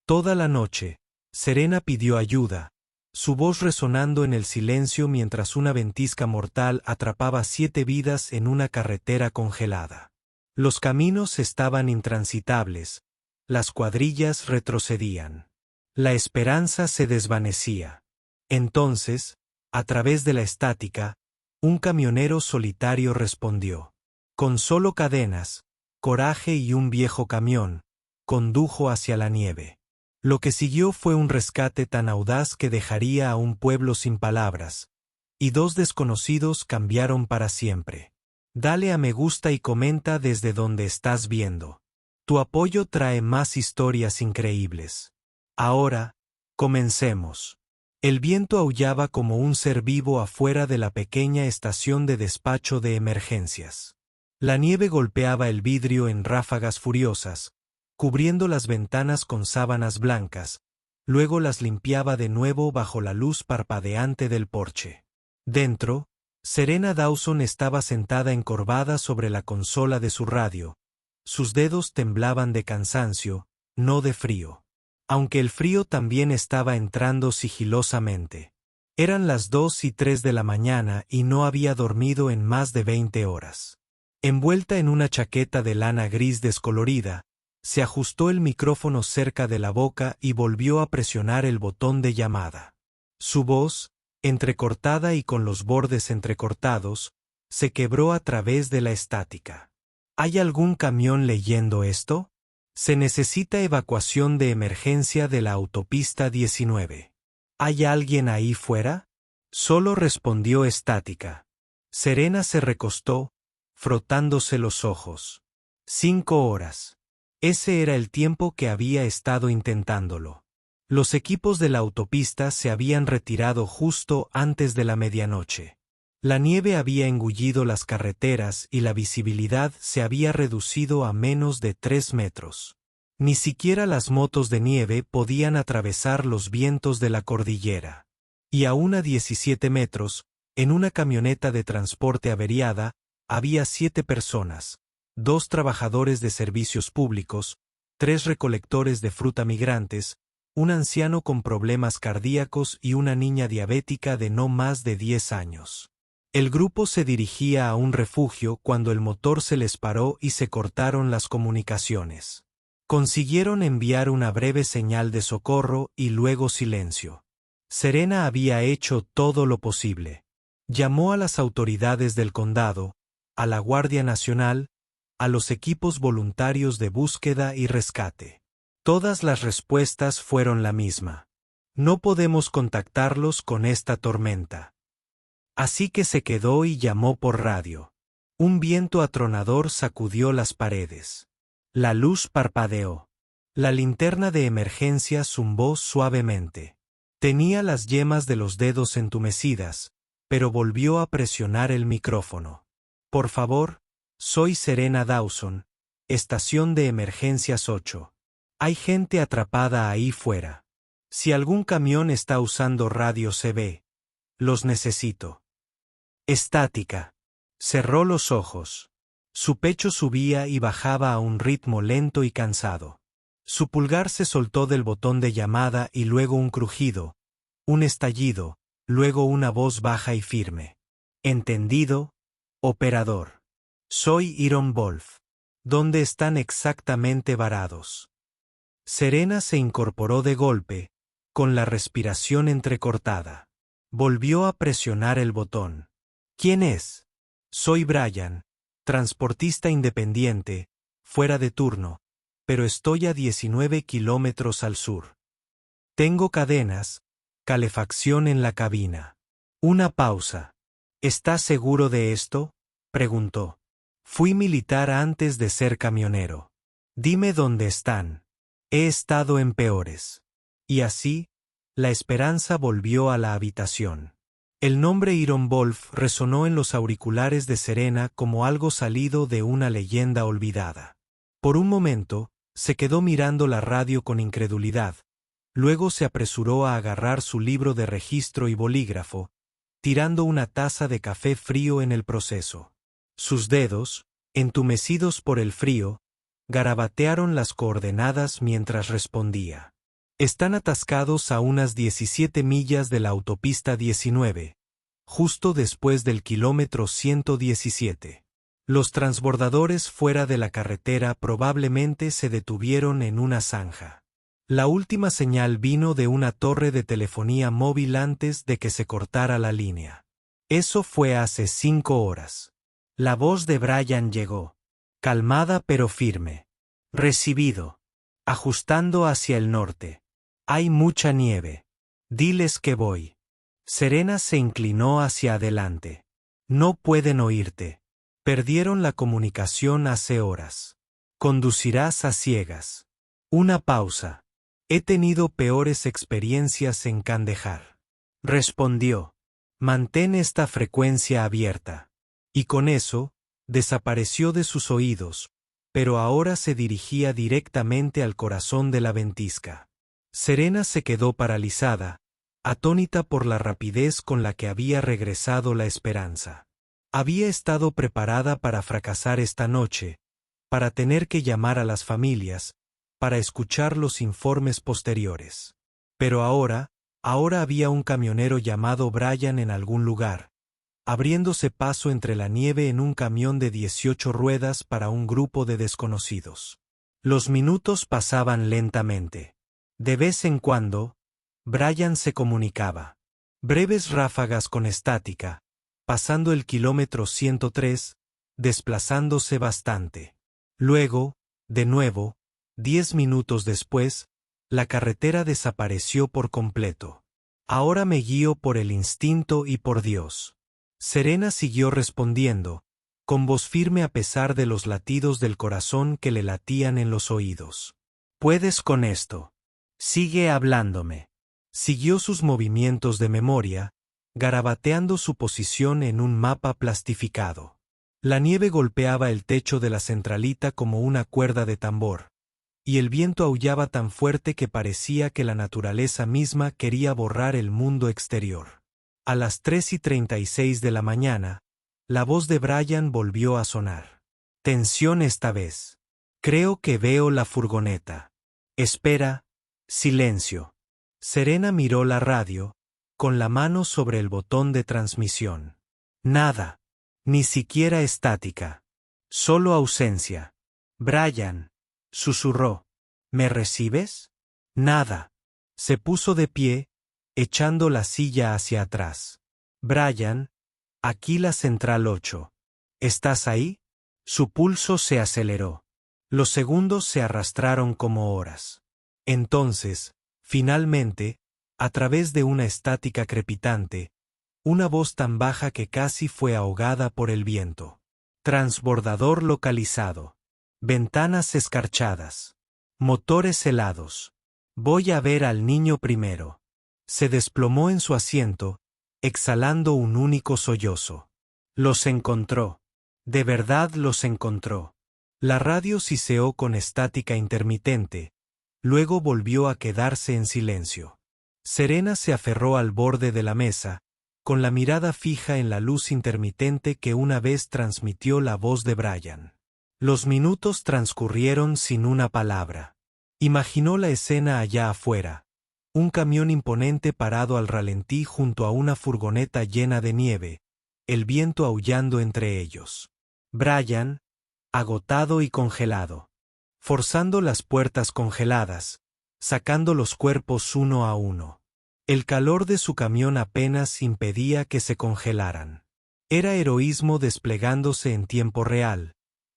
Toda la noche, Serena pidió ayuda, su voz resonando en el silencio mientras una ventisca mortal atrapaba 7 vidas en una carretera congelada. Los caminos estaban intransitables, las cuadrillas retrocedían. La esperanza se desvanecía. Entonces, a través de la estática, un camionero solitario respondió. Con solo cadenas, coraje y un viejo camión, condujo hacia la nieve. Lo que siguió fue un rescate tan audaz que dejaría a un pueblo sin palabras, y 2 desconocidos cambiaron para siempre. Dale a me gusta y comenta desde donde estás viendo. Tu apoyo trae más historias increíbles. Ahora, comencemos. El viento aullaba como un ser vivo afuera de la pequeña estación de despacho de emergencias. La nieve golpeaba el vidrio en ráfagas furiosas, cubriendo las ventanas con sábanas blancas, luego las limpiaba de nuevo bajo la luz parpadeante del porche. Dentro, Serena Dawson estaba sentada encorvada sobre la consola de su radio. Sus dedos temblaban de cansancio, no de frío. Aunque el frío también estaba entrando sigilosamente. Eran las 2 y 3 de la mañana y no había dormido en más de 20 horas. Envuelta en una chaqueta de lana gris descolorida, se ajustó el micrófono cerca de la boca y volvió a presionar el botón de llamada. Su voz, entrecortada y con los bordes entrecortados, se quebró a través de la estática. ¿Hay algún camión leyendo esto? Se necesita evacuación de emergencia de la autopista 19. ¿Hay alguien ahí fuera? Solo respondió estática. Serena se recostó, frotándose los ojos. 5 horas. Ese era el tiempo que había estado intentándolo. Los equipos de la autopista se habían retirado justo antes de la medianoche. La nieve había engullido las carreteras y la visibilidad se había reducido a menos de 3 metros. Ni siquiera las motos de nieve podían atravesar los vientos de la cordillera. Y aún a 17 metros, en una camioneta de transporte averiada, había 7 personas, 2 trabajadores de servicios públicos, 3 recolectores de fruta migrantes, un anciano con problemas cardíacos y una niña diabética de no más de 10 años. El grupo se dirigía a un refugio cuando el motor se les paró y se cortaron las comunicaciones. Consiguieron enviar una breve señal de socorro y luego silencio. Serena había hecho todo lo posible. Llamó a las autoridades del condado, a la Guardia Nacional, a los equipos voluntarios de búsqueda y rescate. Todas las respuestas fueron la misma. No podemos contactarlos con esta tormenta. Así que se quedó y llamó por radio. Un viento atronador sacudió las paredes. La luz parpadeó. La linterna de emergencia zumbó suavemente. Tenía las yemas de los dedos entumecidas, pero volvió a presionar el micrófono. Por favor, soy Serena Dawson, estación de emergencias 8. Hay gente atrapada ahí fuera. Si algún camión está usando radio CB, los necesito. Estática. Cerró los ojos. Su pecho subía y bajaba a un ritmo lento y cansado. Su pulgar se soltó del botón de llamada y luego un crujido, un estallido, luego una voz baja y firme. Entendido, operador. Soy Iron Wolf. ¿Dónde están exactamente varados? Serena se incorporó de golpe, con la respiración entrecortada. Volvió a presionar el botón. ¿Quién es? Soy Brian, transportista independiente, fuera de turno, pero estoy a 19 kilómetros al sur. Tengo cadenas, calefacción en la cabina. Una pausa. ¿Estás seguro de esto? Preguntó. Fui militar antes de ser camionero. Dime dónde están. He estado en peores. Y así, la esperanza volvió a la habitación. El nombre Iron Wolf resonó en los auriculares de Serena como algo salido de una leyenda olvidada. Por un momento, se quedó mirando la radio con incredulidad, luego se apresuró a agarrar su libro de registro y bolígrafo, tirando una taza de café frío en el proceso. Sus dedos, entumecidos por el frío, garabatearon las coordenadas mientras respondía. Están atascados a unas 17 millas de la autopista 19, justo después del kilómetro 117. Los transbordadores fuera de la carretera probablemente se detuvieron en una zanja. La última señal vino de una torre de telefonía móvil antes de que se cortara la línea. Eso fue hace 5 horas. La voz de Brian llegó, calmada pero firme. Recibido. Ajustando hacia el norte. Hay mucha nieve. Diles que voy. Serena se inclinó hacia adelante. No pueden oírte. Perdieron la comunicación hace horas. Conducirás a ciegas. Una pausa. He tenido peores experiencias en Kandahar. Respondió. Mantén esta frecuencia abierta. Y con eso, desapareció de sus oídos, pero ahora se dirigía directamente al corazón de la ventisca. Serena se quedó paralizada, atónita por la rapidez con la que había regresado la esperanza. Había estado preparada para fracasar esta noche, para tener que llamar a las familias, para escuchar los informes posteriores. Pero ahora había un camionero llamado Brian en algún lugar, abriéndose paso entre la nieve en un camión de 18 ruedas para un grupo de desconocidos. Los minutos pasaban lentamente. De vez en cuando, Brian se comunicaba. Breves ráfagas con estática, pasando el kilómetro 103, desplazándose bastante. Luego, de nuevo, 10 minutos después, la carretera desapareció por completo. Ahora me guío por el instinto y por Dios. Serena siguió respondiendo, con voz firme a pesar de los latidos del corazón que le latían en los oídos. Puedes con esto. Sigue hablándome. Siguió sus movimientos de memoria, garabateando su posición en un mapa plastificado. La nieve golpeaba el techo de la centralita como una cuerda de tambor, y el viento aullaba tan fuerte que parecía que la naturaleza misma quería borrar el mundo exterior. A las 3:36 de la mañana, la voz de Brian volvió a sonar. Tensión esta vez. Creo que veo la furgoneta. Espera. Silencio. Serena miró la radio, con la mano sobre el botón de transmisión. Nada. Ni siquiera estática. Solo ausencia. Brian. Susurró. ¿Me recibes? Nada. Se puso de pie, echando la silla hacia atrás. Brian, aquí la central 8. ¿Estás ahí? Su pulso se aceleró. Los segundos se arrastraron como horas. Entonces, finalmente, a través de una estática crepitante, una voz tan baja que casi fue ahogada por el viento. Transbordador localizado. Ventanas escarchadas. Motores helados. Voy a ver al niño primero. Se desplomó en su asiento, exhalando un único sollozo. Los encontró. De verdad los encontró. La radio siseó con estática intermitente, luego volvió a quedarse en silencio. Serena se aferró al borde de la mesa, con la mirada fija en la luz intermitente que una vez transmitió la voz de Brian. Los minutos transcurrieron sin una palabra. Imaginó la escena allá afuera. Un camión imponente parado al ralentí junto a una furgoneta llena de nieve, el viento aullando entre ellos. Brian, agotado y congelado. Forzando las puertas congeladas, sacando los cuerpos uno a uno. El calor de su camión apenas impedía que se congelaran. Era heroísmo desplegándose en tiempo real,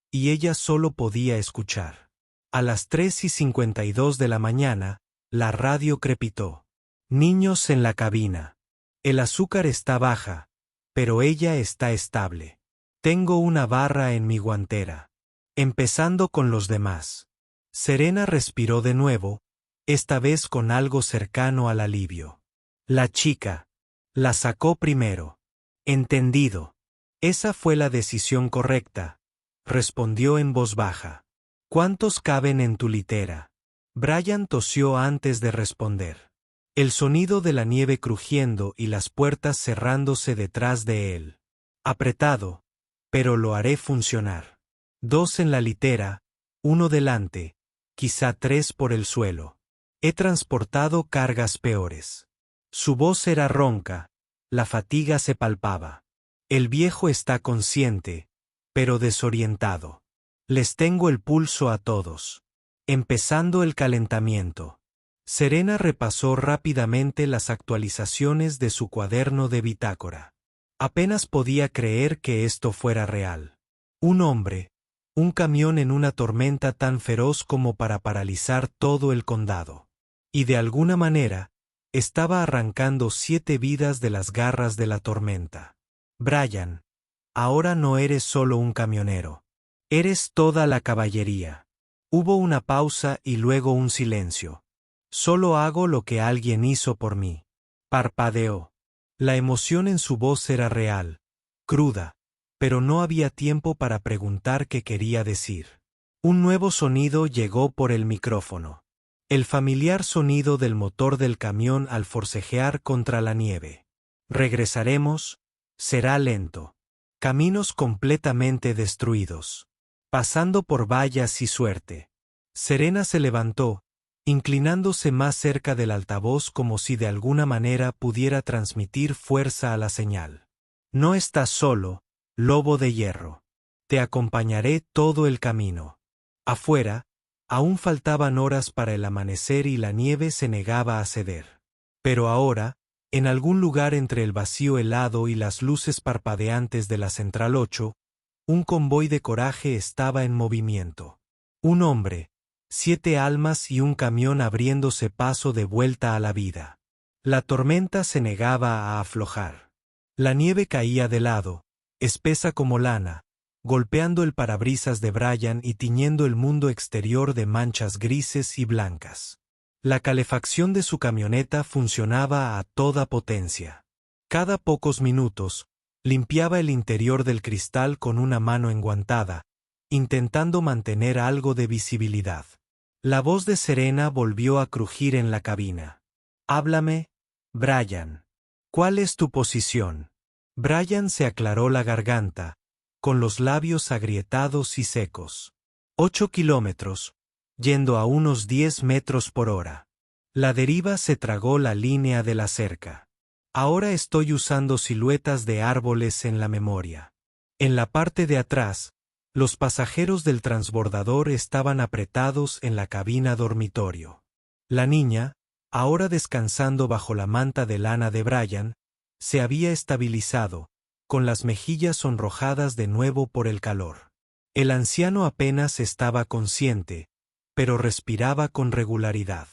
y ella solo podía escuchar. A las 3:52 de la mañana, la radio crepitó. Niños en la cabina. El azúcar está baja, pero ella está estable. Tengo una barra en mi guantera. Empezando con los demás. Serena respiró de nuevo, esta vez con algo cercano al alivio. La chica. La sacó primero. Entendido. Esa fue la decisión correcta, respondió en voz baja. ¿Cuántos caben en tu litera? Brian tosió antes de responder. El sonido de la nieve crujiendo y las puertas cerrándose detrás de él. Apretado, pero lo haré funcionar. 2 en la litera, 1 delante, quizá 3 por el suelo. He transportado cargas peores. Su voz era ronca, la fatiga se palpaba. El viejo está consciente, pero desorientado. Les tengo el pulso a todos. Empezando el calentamiento. Serena repasó rápidamente las actualizaciones de su cuaderno de bitácora. Apenas podía creer que esto fuera real. Un hombre, un camión en una tormenta tan feroz como para paralizar todo el condado. Y de alguna manera, estaba arrancando 7 vidas de las garras de la tormenta. Brian, ahora no eres solo un camionero. Eres toda la caballería. Hubo una pausa y luego un silencio. Solo hago lo que alguien hizo por mí. Parpadeó. La emoción en su voz era real, cruda, pero no había tiempo para preguntar qué quería decir. Un nuevo sonido llegó por el micrófono. El familiar sonido del motor del camión al forcejear contra la nieve. Regresaremos, será lento. Caminos completamente destruidos. Pasando por vallas y suerte. Serena se levantó, inclinándose más cerca del altavoz como si de alguna manera pudiera transmitir fuerza a la señal. No estás solo, lobo de hierro. Te acompañaré todo el camino. Afuera, aún faltaban horas para el amanecer y la nieve se negaba a ceder. Pero ahora, en algún lugar entre el vacío helado y las luces parpadeantes de la Central 8, un convoy de coraje estaba en movimiento. Un hombre, 7 almas y un camión abriéndose paso de vuelta a la vida. La tormenta se negaba a aflojar. La nieve caía de lado, espesa como lana, golpeando el parabrisas de Brian y tiñendo el mundo exterior de manchas grises y blancas. La calefacción de su camioneta funcionaba a toda potencia. Cada pocos minutos, limpiaba el interior del cristal con una mano enguantada, intentando mantener algo de visibilidad. La voz de Serena volvió a crujir en la cabina. Háblame, Brian. ¿Cuál es tu posición? Brian se aclaró la garganta, con los labios agrietados y secos. 8 kilómetros, yendo a unos 10 metros por hora. La deriva se tragó la línea de la cerca. Ahora estoy usando siluetas de árboles en la memoria. En la parte de atrás, los pasajeros del transbordador estaban apretados en la cabina dormitorio. La niña, ahora descansando bajo la manta de lana de Brian, se había estabilizado, con las mejillas sonrojadas de nuevo por el calor. El anciano apenas estaba consciente, pero respiraba con regularidad.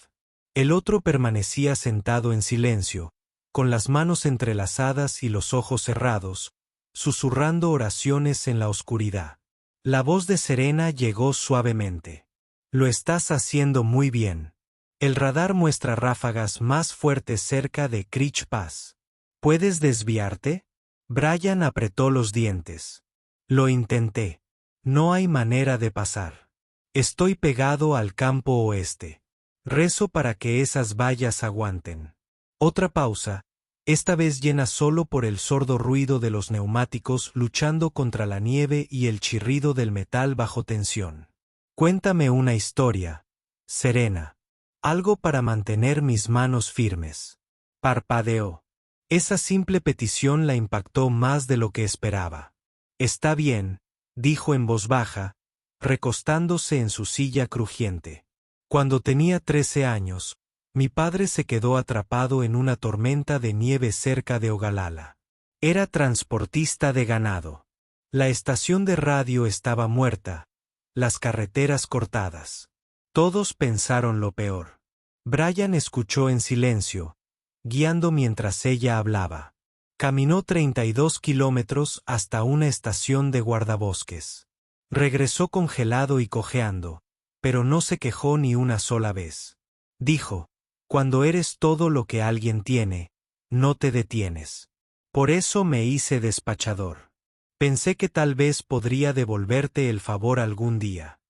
El otro permanecía sentado en silencio, con las manos entrelazadas y los ojos cerrados, susurrando oraciones en la oscuridad. La voz de Serena llegó suavemente. Lo estás haciendo muy bien. El radar muestra ráfagas más fuertes cerca de Creech Pass. ¿Puedes desviarte? Brian apretó los dientes. Lo intenté. No hay manera de pasar. Estoy pegado al campo oeste. Rezo para que esas vallas aguanten. Otra pausa, esta vez llena solo por el sordo ruido de los neumáticos luchando contra la nieve y el chirrido del metal bajo tensión. Cuéntame una historia, Serena. Algo para mantener mis manos firmes. Parpadeó. Esa simple petición la impactó más de lo que esperaba. Está bien, dijo en voz baja, recostándose en su silla crujiente. Cuando tenía 13 años, mi padre se quedó atrapado en una tormenta de nieve cerca de Ogallala. Era transportista de ganado. La estación de radio estaba muerta, las carreteras cortadas. Todos pensaron lo peor. Brian escuchó en silencio, guiando mientras ella hablaba. Caminó 32 kilómetros hasta una estación de guardabosques. Regresó congelado y cojeando, pero no se quejó ni una sola vez. Dijo: cuando eres todo lo que alguien tiene, no te detienes. Por eso me hice despachador. Pensé que tal vez podría devolverte el favor algún día.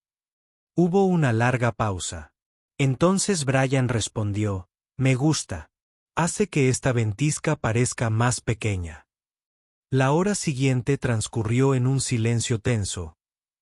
Hubo una larga pausa. Entonces Brian respondió: me gusta. Hace que esta ventisca parezca más pequeña. La hora siguiente transcurrió en un silencio tenso,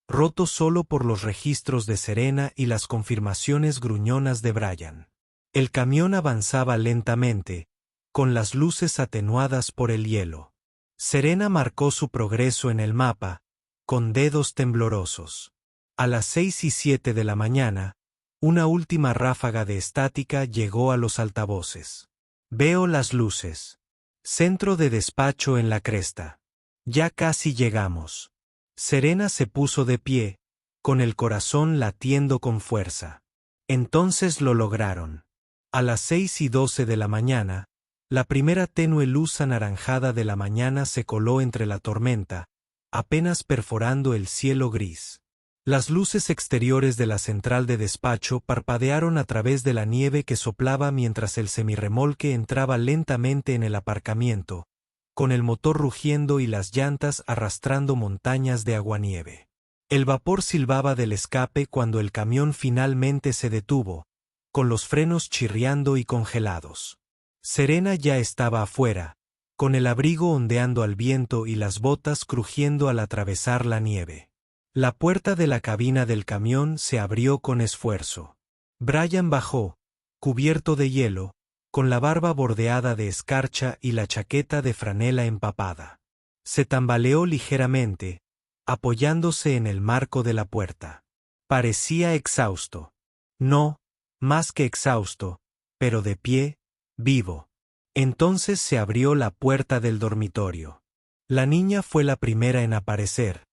roto solo por los registros de Serena y las confirmaciones gruñonas de Brian. El camión avanzaba lentamente, con las luces atenuadas por el hielo. Serena marcó su progreso en el mapa, con dedos temblorosos. A las 6:07 de la mañana, una última ráfaga de estática llegó a los altavoces. Veo las luces. Centro de despacho en la cresta. Ya casi llegamos. Serena se puso de pie, con el corazón latiendo con fuerza. Entonces lo lograron. A las 6:12 de la mañana, la primera tenue luz anaranjada de la mañana se coló entre la tormenta, apenas perforando el cielo gris. Las luces exteriores de la central de despacho parpadearon a través de la nieve que soplaba mientras el semirremolque entraba lentamente en el aparcamiento, con el motor rugiendo y las llantas arrastrando montañas de aguanieve. El vapor silbaba del escape cuando el camión finalmente se detuvo, con los frenos chirriando y congelados. Serena ya estaba afuera, con el abrigo ondeando al viento y las botas crujiendo al atravesar la nieve. La puerta de la cabina del camión se abrió con esfuerzo. Brian bajó, cubierto de hielo, con la barba bordeada de escarcha y la chaqueta de franela empapada. Se tambaleó ligeramente, apoyándose en el marco de la puerta. Parecía exhausto. No, más que exhausto, pero de pie, vivo. Entonces se abrió la puerta del dormitorio. La niña fue la primera en aparecer,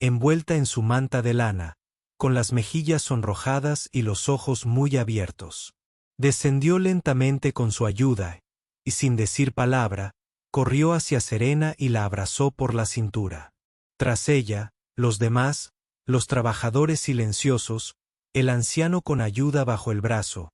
envuelta en su manta de lana, con las mejillas sonrojadas y los ojos muy abiertos. Descendió lentamente con su ayuda, y sin decir palabra, corrió hacia Serena y la abrazó por la cintura. Tras ella, los demás, los trabajadores silenciosos, el anciano con ayuda bajo el brazo,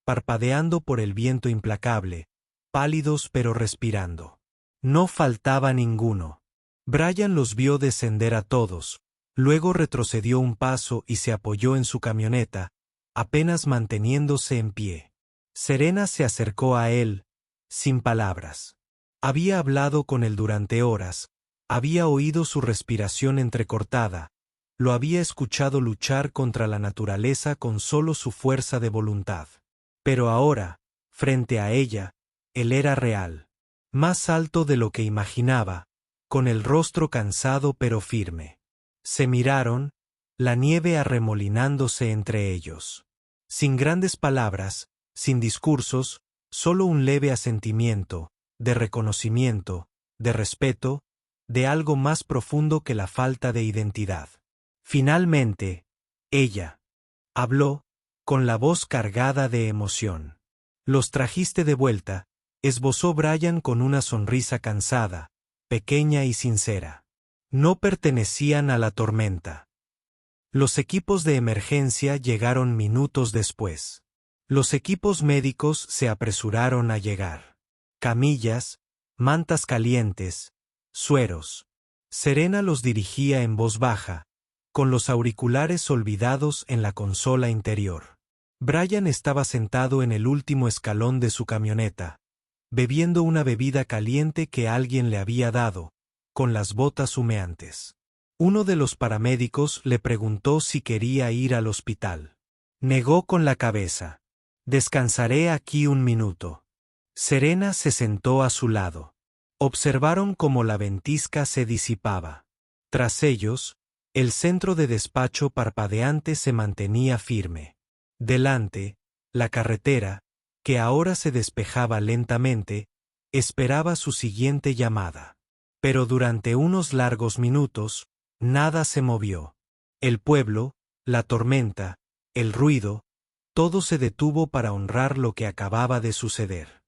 parpadeando por el viento implacable, pálidos pero respirando. No faltaba ninguno. Brian los vio descender a todos, luego retrocedió un paso y se apoyó en su camioneta, apenas manteniéndose en pie. Serena se acercó a él, sin palabras. Había hablado con él durante horas, había oído su respiración entrecortada, lo había escuchado luchar contra la naturaleza con solo su fuerza de voluntad. Pero ahora, frente a ella, él era real, más alto de lo que imaginaba, con el rostro cansado pero firme. Se miraron, la nieve arremolinándose entre ellos. Sin grandes palabras, sin discursos, solo un leve asentimiento, de reconocimiento, de respeto, de algo más profundo que la falta de identidad. Finalmente, ella habló, con la voz cargada de emoción. «Los trajiste de vuelta», esbozó Brian con una sonrisa cansada, pequeña y sincera. No pertenecían a la tormenta. Los equipos de emergencia llegaron minutos después. Los equipos médicos se apresuraron a llegar. Camillas, mantas calientes, sueros. Serena los dirigía en voz baja, con los auriculares olvidados en la consola interior. Brian estaba sentado en el último escalón de su camioneta, bebiendo una bebida caliente que alguien le había dado, con las botas humeantes. Uno de los paramédicos le preguntó si quería ir al hospital. Negó con la cabeza. «Descansaré aquí un minuto». Serena se sentó a su lado. Observaron cómo la ventisca se disipaba. Tras ellos, el centro de despacho parpadeante se mantenía firme. Delante, la carretera, que ahora se despejaba lentamente, esperaba su siguiente llamada. Pero durante unos largos minutos, nada se movió. El pueblo, la tormenta, el ruido, todo se detuvo para honrar lo que acababa de suceder.